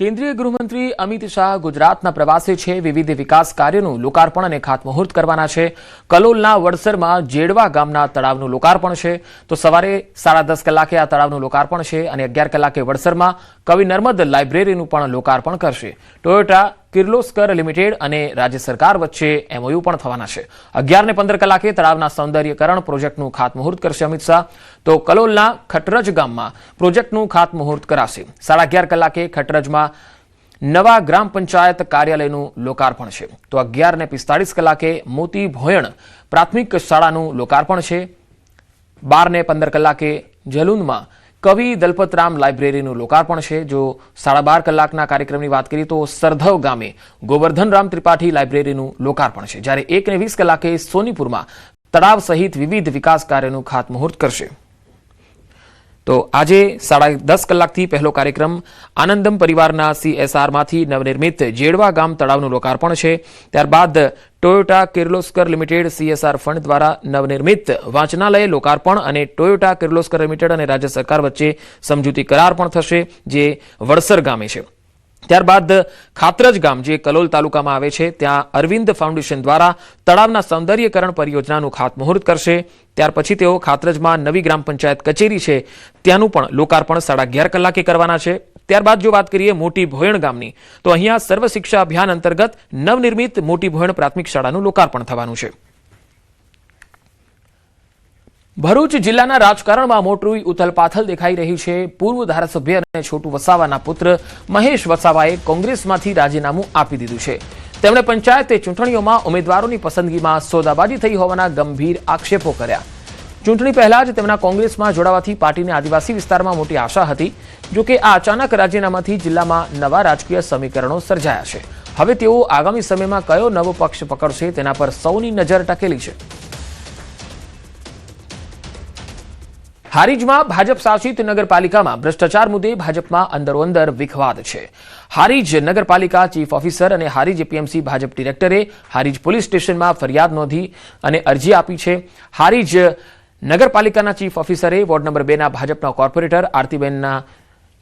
કેન્દ્રીય ગૃહમંત્રી અમિત શાહ ગુજરાતના પ્રવાસે છે। વિવિધ વિકાસ કાર્યોનું લોકાર્પણ અને ખાતમુહૂર્ત કરવાના છે। કલોલના વડસરમાં જેડવા ગામના તળાવનું લોકાર્પણ છે। તો સવારે 10:30 કલાકે આ તળાવનું લોકાર્પણ છે અને 11 કલાકે વડસરમાં કવિ નર્મદ લાઇબ્રેરીનું પણ લોકાર્પણ કરશે। ટોયોટા કિર્લોસ્કર લિમિટેડ અને રાજ્ય સરકાર વચ્ચે MOU પણ થવાના છે। 11:15 કલાકે તળાવના સૌંદર્યકરણ પ્રોજેક્ટનું ખાતમુહૂર્ત કરશે અમિત શાહ। તો કલોલના ખટરજ ગામમાં પ્રોજેક્ટનું ખાતમુહૂર્ત કરાશે। 11:30 કલાકે ખટરજમાં નવા ગ્રામ પંચાયત કાર્યાલયનું લોકાર્પણ છે। તો 11:45 કલાકે મોતી ભોયણ પ્રાથમિક શાળાનું લોકાર્પણ છે। 12:15 કલાકે જલુનમાં કવિ દલપતરામ લાઇબ્રેરીનું લોકાર્પણ છે। જો 12:30 કલાકના કાર્યક્રમની વાત કરીએ તો સરધવ ગામે ગોવર્ધનરામ ત્રિપાઠી લાઇબ્રેરીનું લોકાર્પણ છે। જ્યારે 1:20 કલાકે સોનીપુરમાં તળાવ સહિત વિવિધ વિકાસ કાર્યનું ખાતમુહૂર્ત કરશે। તો આજે 10:30 કલાકથી પહેલો કાર્યક્રમ આનંદમ પરિવારના CSRમાંથી નવનિર્મિત જેડવા ગામ તળાવનું લોકાર્પણ છે। ત્યારબાદ Toyota Kirloskar limited CSR fund દ્વારા નવનિર્મિત વાંચનાલય લોકાર્પણ અને ટોયોટા કિર્લોસ્કર લિમિટેડ અને રાજ્ય સરકાર વચ્ચે સમજૂતી કરાર પણ થશે, જે વડસર ગામે છે। ત્યારબાદ ખાતરજ ગામ જે કલોલ તાલુકામાં આવે છે ત્યાં અરવિંદ ફાઉન્ડેશન દ્વારા તળાવના સૌંદર્યકરણ પરિયોજનાનું ખાતમુહૂર્ત કરશે। ત્યાર પછી તેઓ ખાતરજમાં નવી ગ્રામ પંચાયત કચેરી છે ત્યાંનું પણ લોકાર્પણ 11:30 કલાકે કરવાના છે। ત્યારબાદ જો વાત કરીએ મોટી ભોયણ ગામની, તો અહીંયા સર્વ શિક્ષા અભિયાન અંતર્ગત નવનિર્મિત મોટી ભોયણ પ્રાથમિક શાળાનું લોકાર્પણ થવાનું છે। ભરૂચ જિલ્લાના રાજકારણમાં મોટી ઉથલપાથલ દેખાઈ રહી છે। પૂર્વ ધારાસભ્ય અને છોટુ વસાવાના પુત્ર મહેશ વસાવાએ કોંગ્રેસમાંથી રાજીનામું આપી દીધું છે। તેમણે પંચાયત ચૂંટણીઓમાં ઉમેદવારોની પસંદગીમાં સોદાબાજી થઈ હોવાના ગંભીર આક્ષેપો કર્યા। ચૂંટણી પહેલા જ તેમના કોંગ્રેસમાં જોડાવાથી પાર્ટીને આદિવાસી વિસ્તારમાં મોટી આશા હતી। જો કે આ અચાનક રાજીનામાથી જિલ્લામાં નવા રાજકીય સમીકરણો સર્જાયા છે। હવે તેઓ આગામી સમયમાં કયો નવો પક્ષ પકડશે તેના પર સૌની નજર ટકેલી છે। હારીજમાં ભાજપ શાસિત નગરપાલિકામાં ભ્રષ્ટાચાર મુદ્દે ભાજપમાં અંદરોઅંદર વિખવાદ છે। હારીજ નગરપાલિકા ચીફ ઓફિસર અને હારીજ APMC ભાજપ ડિરેક્ટરે હારીજ પોલીસ સ્ટેશનમાં ફરિયાદ નોંધી અને અરજી આપી છે। હારીજ નગરપાલિકાના ચીફ ઓફિસરે વોર્ડ નંબર 2ના ભાજપના કોર્પોરેટર આરતીબેનના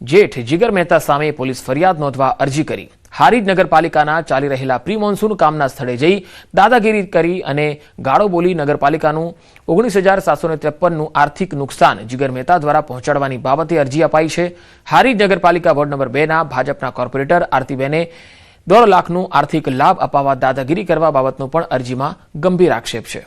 જેઠ જીગર મહેતા સામે પોલીસ ફરિયાદ નોંધવા અરજી કરી। હારીજ નગરપાલિકાના ચાલી રહેલા પ્રી મોન્સૂન કામના સ્થળે જઈ દાદાગીરી કરી અને ગાળો બોલી નગરપાલિકાનું 19,753નું આર્થિક નુકસાન જીગર મહેતા દ્વારા પહોંચાડવાની બાબતે અરજી અપાઈ છે। હારીજ નગરપાલિકા વોર્ડ નંબર 2ના ભાજપના કોર્પોરેટર આરતીબેને 1.5 લાખનું આર્થિક લાભ અપાવવા દાદાગીરી કરવા બાબતનો પણ અરજીમાં ગંભીર આક્ષેપ છે।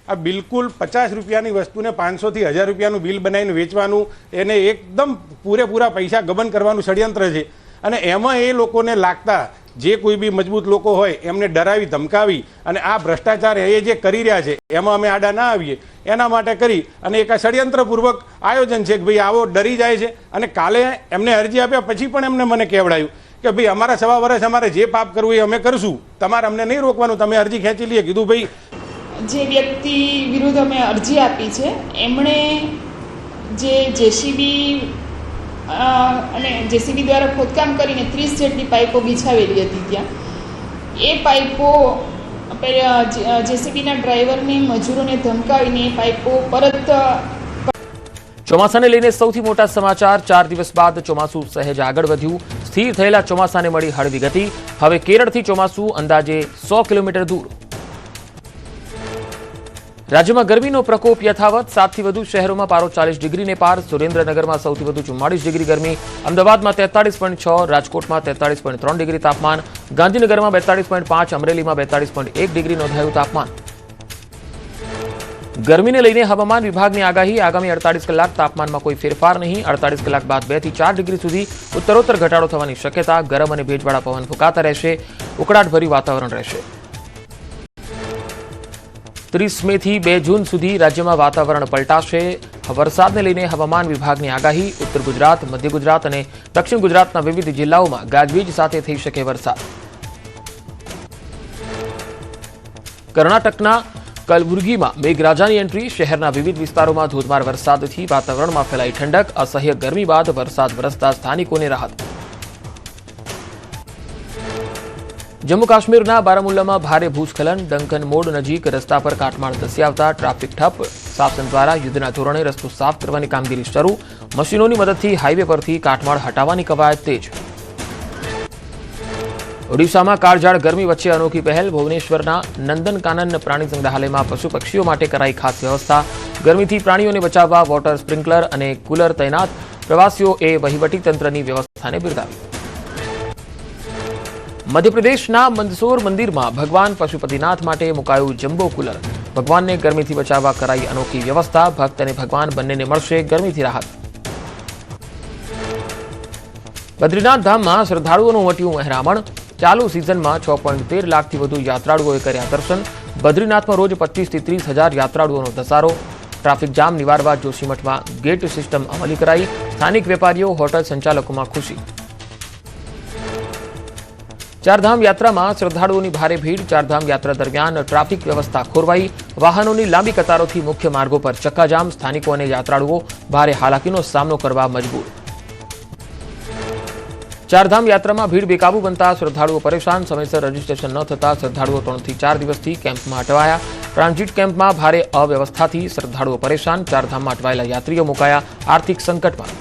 આ બિલકુલ 50 રૂપિયાની વસ્તુને 500 થી 1000 રૂપિયાનું બિલ બનાવીને વેચવાનું, એને એકદમ પૂરેપૂરા પૈસા ગબન કરવાનું ષડયંત્ર છે। અને એમાં એ લોકોને લાગતા જે કોઈ બી મજબૂત લોકો હોય એમને ડરાવી ધમકાવી અને આ ભ્રષ્ટાચાર એ જે કરી રહ્યા છે એમાં અમે આડા ના આવીએ એના માટે કરી અને એક આ ષડયંત્રપૂર્વક આયોજન છે કે ભાઈ આવો ડરી જાય છે। અને કાલે એમને અરજી આપ્યા પછી પણ એમને મને કહેવડાયું કે ભાઈ અમારા 1.5 વર્ષ અમારે જે પાપ કરવું એ અમે કરશું, તમારે અમને નહીં રોકવાનું, તમે અરજી ખેંચી લઈએ। કીધું ભાઈ જે વ્યક્તિ વિરુદ્ધ અમે અરજી આપી છે એમણે જે જેસીબી અને જેસીબી દ્વારા ખોદકામ કરીને 30 જેટલી પાઇપો બિછાવેલી હતી ત્યાં એ પાઇપો જેસીબીના ડ્રાઈવરને મજૂરોને ધમકાવીને એ પાઇપો પરત। ચોમાસાને લઈને સૌથી મોટા સમાચાર। 4 દિવસ બાદ ચોમાસું સહેજ આગળ વધ્યું। સ્થિર થયેલા ચોમાસાને મળી હળવી ગતિ। હવે કેરળથી ચોમાસું અંદાજે 100 કિલોમીટર દૂર। રાજ્યમાં ગરમીનો પ્રકોપ યથાવત। 7 થી વધુ શહેરોમાં પારો 40 ડિગ્રીને પાર। સુરેન્દ્રનગરમાં સૌથી વધુ 44 ડિગ્રી ગરમી। અમદાવાદમાં 43.6, રાજકોટમાં 43.3 ડિગ્રી તાપમાન। ગાંધીનગરમાં 42.5, અમરેલીમાં 42.1 ડિગ્રી નોંધાયું તાપમાન। ગરમીને લઈને હવામાન વિભાગની આગાહી। આગામી 48 કલાક તાપમાનમાં કોઈ ફેરફાર નહીં। 48 કલાક બાદ 2 થી 4 ડિગ્રી સુધી ઉત્તરોત્તર ઘટાડો થવાની શક્યતા। ગરમ અને ભેજવાળા પવન ફૂંકાતા રહેશે। ઉકળાટભર્યું વાતાવરણ રહેશે। 30 મેથી 2 જૂન સુધી રાજ્યમાં વાતાવરણ પલટાશે। વરસાદને લઈને હવામાન વિભાગની આગાહી। ઉત્તર ગુજરાત, મધ્ય ગુજરાત અને દક્ષિણ ગુજરાતના વિવિધ જિલ્લાઓમાં ગાજવીજ સાથે થઈ શકે વરસાદ। કર્ણાટકના કલબુર્ગીમાં મેઘરાજાની એન્ટ્રી। શહેરના વિવિધ વિસ્તારોમાં ધોધમાર વરસાદથી વાતાવરણમાં ફેલાઈ ઠંડક। અસહ્ય ગરમી બાદ વરસાદ વરસતા સ્થાનિકોને રાહત। જમ્મુ કાશ્મીરના બારામુલ્લામાં ભારે ભૂસ્ખલન, ડંકન મોડ નજીક રસ્તા પર કાટમાળ ધસી આવતા ટ્રાફિક ઠપ. શાસન દ્વારા યુદ્ધના ધોરણે રસ્તો સાફ કરવાની કામગીરી શરૂ. મશીનોની મદદથી હાઈવે પરથી કાટમાળ હટાવવાની કવાયત તેજ. ઓડિશામાં કાળઝાળ ગરમી વચ્ચે અનોખી પહેલ. ભુવનેશ્વરના નંદનકાનન પ્રાણી સંગ્રહાલયમાં પશુ પક્ષીઓ માટે કરાઈ ખાસ વ્યવસ્થા. ગરમીથી પ્રાણીઓને બચાવવા વોટર સ્પ્રિંકલર અને કુલર તૈનાત. પ્રવાસીઓએ વહીવટીતંત્રની વ્યવસ્થાને બિરદાવી. મધ્યપ્રદેશના મંદસોર મંદિરમાં ભગવાન પશુપતિનાથ માટે મુકાયું જમ્બો કુલર. ભગવાનને ગરમીથી બચાવવા કરાઈ અનોખી વ્યવસ્થા. ભક્ત અને ભગવાન બંનેને મળશે ગરમીથી રાહત. બદ્રીનાથ ધામમાં શ્રદ્ધાળુઓનું ઉમટ્યું મહેરામણ. ચાલુ સિઝનમાં 6.13 લાખથી વધુ યાત્રાળુઓએ કર્યા દર્શન. બદ્રીનાથમાં રોજ 25 થી 30 હજાર યાત્રાળુઓનો ધસારો. ટ્રાફિક જામ નિવારવા જોશીમઠમાં ગેટ સિસ્ટમ અમલી કરાઈ. સ્થાનિક વેપારીઓ, હોટલ સંચાલકોમાં ખુશી. ચારધામ યાત્રામાં શ્રદ્ધાળુઓની ભારે ભીડ. ચારધામ યાત્રા દરમિયાન ટ્રાફિક વ્યવસ્થા ખોરવાઈ. વાહનોની લાંબી કતારોથી મુખ્ય માર્ગો પર ચક્કાજામ. સ્થાનિકો અને યાત્રાળુઓ ભારે હાલાકીનો સામનો કરવા મજબૂર. ચારધામ યાત્રામાં ભીડ બેકાબુ બનતા શ્રદ્ધાળુઓ પરેશાન. સમયસર રજીસ્ટ્રેશન ન થતા શ્રદ્ધાળુઓ 3 થી 4 દિવસથી કેમ્પમાં અટવાયા. ટ્રાન્ઝિટ કેમ્પમાં ભારે અવ્યવસ્થાથી શ્રદ્ધાળુઓ પરેશાન. ચારધામમાં અટવાયેલા યાત્રીઓ મુકાયા આર્થિક સંકટમાં.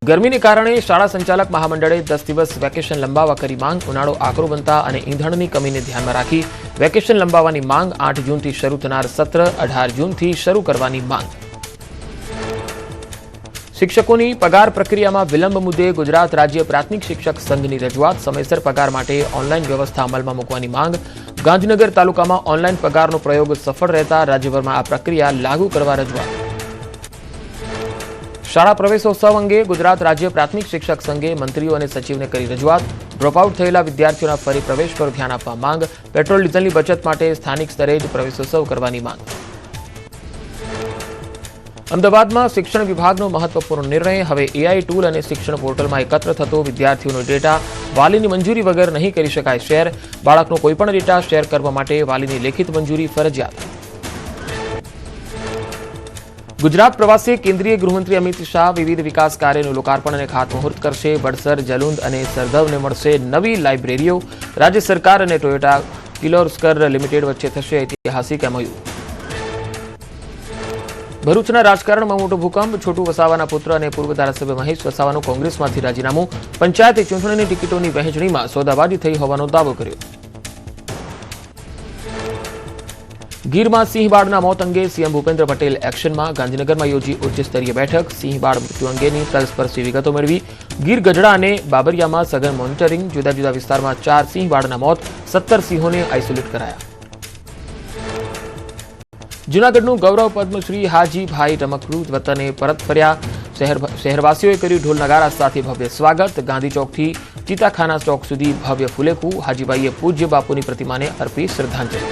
ગરમીને કારણે શાળા સંચાલક મહામંડળે 10 દિવસ વેકેશન લંબાવવા કરી માંગ. ઉનાળો આકરો બનતા અને ઈંધણની કમીને ધ્યાનમાં રાખી વેકેશન લંબાવવાની માંગ. 8 જૂનથી શરૂ થનાર સત્ર 18 જૂનથી શરૂ કરવાની માંગ. શિક્ષકોની પગાર પ્રક્રિયામાં વિલંબ મુદ્દે ગુજરાત રાજ્ય પ્રાથમિક શિક્ષક સંઘની રજૂઆત. સમયસર પગાર માટે ઓનલાઈન વ્યવસ્થા અમલમાં મૂકવાની માંગ. ગાંધીનગર તાલુકામાં ઓનલાઈન પગારનો પ્રયોગ સફળ રહેતા રાજ્યભરમાં આ પ્રક્રિયા લાગુ કરવા રજૂઆત. શાળા પ્રવેશોત્સવ અંગે ગુજરાત રાજ્ય પ્રાથમિક શિક્ષક સંઘે મંત્રીઓ અને સચિવને કરી રજૂઆત. ડ્રોપઆઉટ થયેલા વિદ્યાર્થીઓના ફરી પ્રવેશ પર ધ્યાન આપવા માંગ. પેટ્રોલ ડીઝલની બચત માટે સ્થાનિક સ્તરે જ પ્રવેશોત્સવ કરવાની માંગ. અમદાવાદમાં શિક્ષણ વિભાગનો મહત્વપૂર્ણ નિર્ણય. હવે એઆઈ ટૂલ અને શિક્ષણ પોર્ટલમાં એકત્ર થતો વિદ્યાર્થીઓનો ડેટા વાલીની મંજૂરી વગર નહીં કરી શકાય શેર. બાળકનો કોઈપણ ડેટા શેર કરવા માટે વાલીની લેખિત મંજૂરી ફરજિયાત. ગુજરાત પ્રવાસે કેન્દ્રીય ગૃહમંત્રી અમિત શાહ વિવિધ વિકાસ કાર્યનું લોકાર્પણ અને ખાતમુહૂર્ત કરશે. વડસર, જલુંદ અને સરધવને મળશે નવી લાઇબ્રેરીઓ. રાજ્ય સરકાર અને ટોયોટા કિર્લોસ્કર લિમિટેડ વચ્ચે થશે ઐતિહાસિક એમઓયુ. ભરૂચના રાજકારણમાં મોટો ભૂકંપ. છોટુ વસાવાના પુત્ર અને પૂર્વ ધારાસભ્ય મહેશ વસાવાનું કોંગ્રેસમાંથી રાજીનામું. પંચાયતે ચૂંટણીની ટિકિટોની વહેંચણીમાં સોદાબાજી થઈ હોવાનો દાવો કર્યો. ગીરમાં સિંહબાળના મોત અંગે સીએમ ભૂપેન્દ્ર પટેલ એક્શનમાં. ગાંધીનગરમાં યોજી ઉચ્ચસ્તરીય બેઠક. સિંહબાળ મૃત્યુ અંગેની તલસ્પર્શી વિગતો મેળવી. ગીર ગઢડા અને બાબરિયામાં સઘન મોનિટરિંગ. જુદા જુદા વિસ્તારમાં 4 સિંહબાળના મોત. 17 સિંહોને આઇસોલેટ કરાયા. જૂનાગઢનું ગૌરવ પદ્મશ્રી હાજીભાઈ રમકડુ વતને પરત ફર્યા. શહેરવાસીઓએ કર્યું ઢોલ નગારા સાથે ભવ્ય સ્વાગત. ગાંધી ચોકથી ચિતાખાના ચોક સુધી ભવ્ય ફુલેકું. હાજીભાઈએ પૂજ્ય બાપુની પ્રતિમાને અર્પી શ્રદ્ધાંજલિ.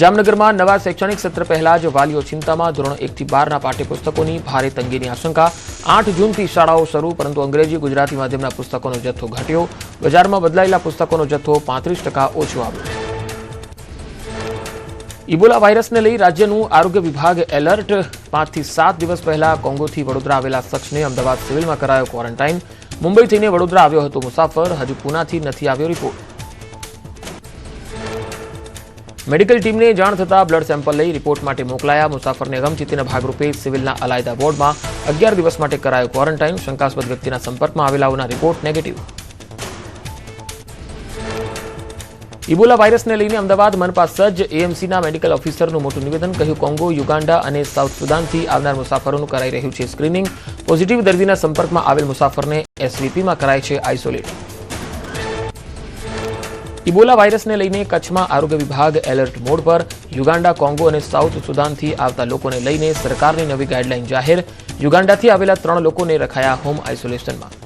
જામનગરમાં નવા શૈક્ષણિક સત્ર પહેલા જ વાલીઓ ચિંતામાં. ધોરણ 1 થી 12ના પાઠ્યપુસ્તકોની ભારે તંગીની આશંકા. 8 જૂનથી શાળાઓ શરૂ, પરંતુ અંગ્રેજી ગુજરાતી માધ્યમના પુસ્તકોનો જથ્થો ઘટ્યો. બજારમાં બદલાયેલા પુસ્તકોનો જથ્થો 35% ઓછો આવ્યો. ઇબોલા વાયરસને લઈ રાજ્યનું આરોગ્ય વિભાગ એલર્ટ. 5 થી 7 દિવસ પહેલા કોંગોથી વડોદરા આવેલા શખ્સને અમદાવાદ સિવિલમાં કરાયો ક્વોરન્ટાઇન. મુંબઈ થઈને વડોદરા આવ્યો હતો મુસાફર. હજુ પુનાથી નથી આવ્યો રિપોર્ટ. મેડિકલ ટીમને જાણ થતાં બ્લડ સેમ્પલ લઈ રિપોર્ટ માટે મોકલાયા. મુસાફરને અગમચેતીના ભાગરૂપે સિવિલના અલાયદા વોર્ડમાં 11 દિવસ માટે કરાયો ક્વોરન્ટાઇન. શંકાસ્પદ વ્યક્તિના સંપર્કમાં આવેલાઓના રિપોર્ટ નેગેટિવ. ઇબોલા વાયરસને લઈને અમદાવાદ મનપા સજ્જ. એએમસીના મેડિકલ ઓફિસરનું મોટું નિવેદન. કહ્યું, કોંગો, યુગાન્ડા અને સાઉથ સુદાનથી આવનાર મુસાફરોનું કરાઈ રહ્યું છે સ્ક્રીનિંગ. પોઝિટિવ દર્દીના સંપર્કમાં આવેલ મુસાફરને એસવીપીમાં કરાય છે આઇસોલેટ. ઇબોલા વાયરસને લઈને કચ્છમાં આરોગ્ય વિભાગ એલર્ટ મોડ પર. યુગાન્ડા, કોંગો અને સાઉથ સુદાનથી આવતા લોકોને લઈને સરકારની નવી ગાઈડલાઈન જાહેર. યુગાન્ડાથી આવેલા 3 લોકોને રખાયા હોમ આઇસોલેશનમાં.